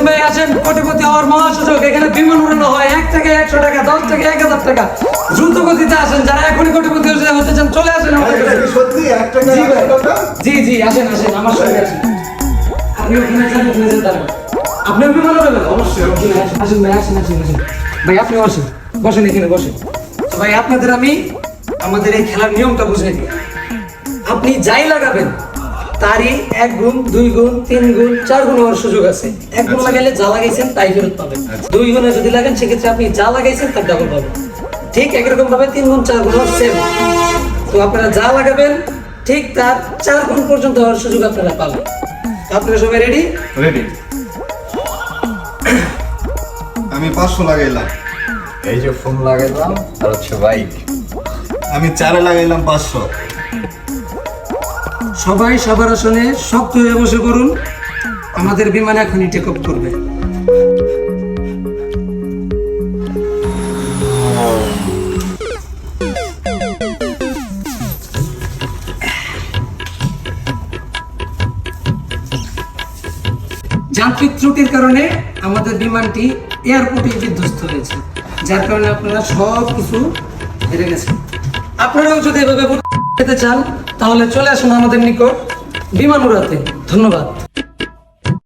ভাই আসেন, কোটিপতি হওয়ার মহাসূচক। এখানে বিমান উড়ানো হয় 1 থেকে 100 টাকা, 10 থেকে 1000 টাকা। দ্রুত গতিতে আসেন, যারা এখনই কোটিপতি হতে চান চলে আসেন আমাদের কাছে। সত্যি 1 টাকা 100 টাকা? জি জি, আসেন আসেন আমার সঙ্গে আসেন। আপনি ওখানে যান, ওখানে যেতে পারেন। আপনি বিমান উড়াবেন? অবশ্যই আসেন ভাই, আসেন আসেন আসেন ভাই, আপনিও আসেন, বসেন এখানে বসেন। তো ভাই আপনাদের আমি আমাদের এই খেলার নিয়মটা বুঝিয়ে দিই। আপনি যাই লাগাবেন তারই 1 গুণ, 2 গুণ, 3 গুণ, 4 গুণ হওয়ার সুযোগ আছে। 1 গুণ লাগাইলে যা লাগাইছেন তাই ফেরত পাবেন। 2 গুণে যদি লাগেন সেক্ষেত্রে আপনি যা লাগাইছেন তার ডাবল পাবেন। ঠিক একরকম ভাবে 3 গুণ, 4 গুণ সেম। তো আপনারা যা লাগাবেন ঠিক তার 4 গুণ পর্যন্ত হওয়ার সুযোগ আপনারা পাবেন। আপনারা সবাই রেডি? রেডি। আমি 500 লাগাইলাম। এই যে ফোন লাগাইলাম আর হচ্ছে বাইক। আমি 4 লাগাইলাম 500। সবাই সবার আসনে শক্ত হয়ে বসে করুন, আমাদের বিমান এখনই টেক অফ করবে। যান্ত্রিক ত্রুটির কারণে আমাদের বিমানটি এয়ারপোর্টে বিধ্বস্ত হয়েছে, যার কারণে আপনারা সব কিছু হেরে গেছেন। আপনারাও যদি এভাবে যেতে চান তাহলে চলে আসুন আমাদের নিকট বিমান উড়াতে। ধন্যবাদ।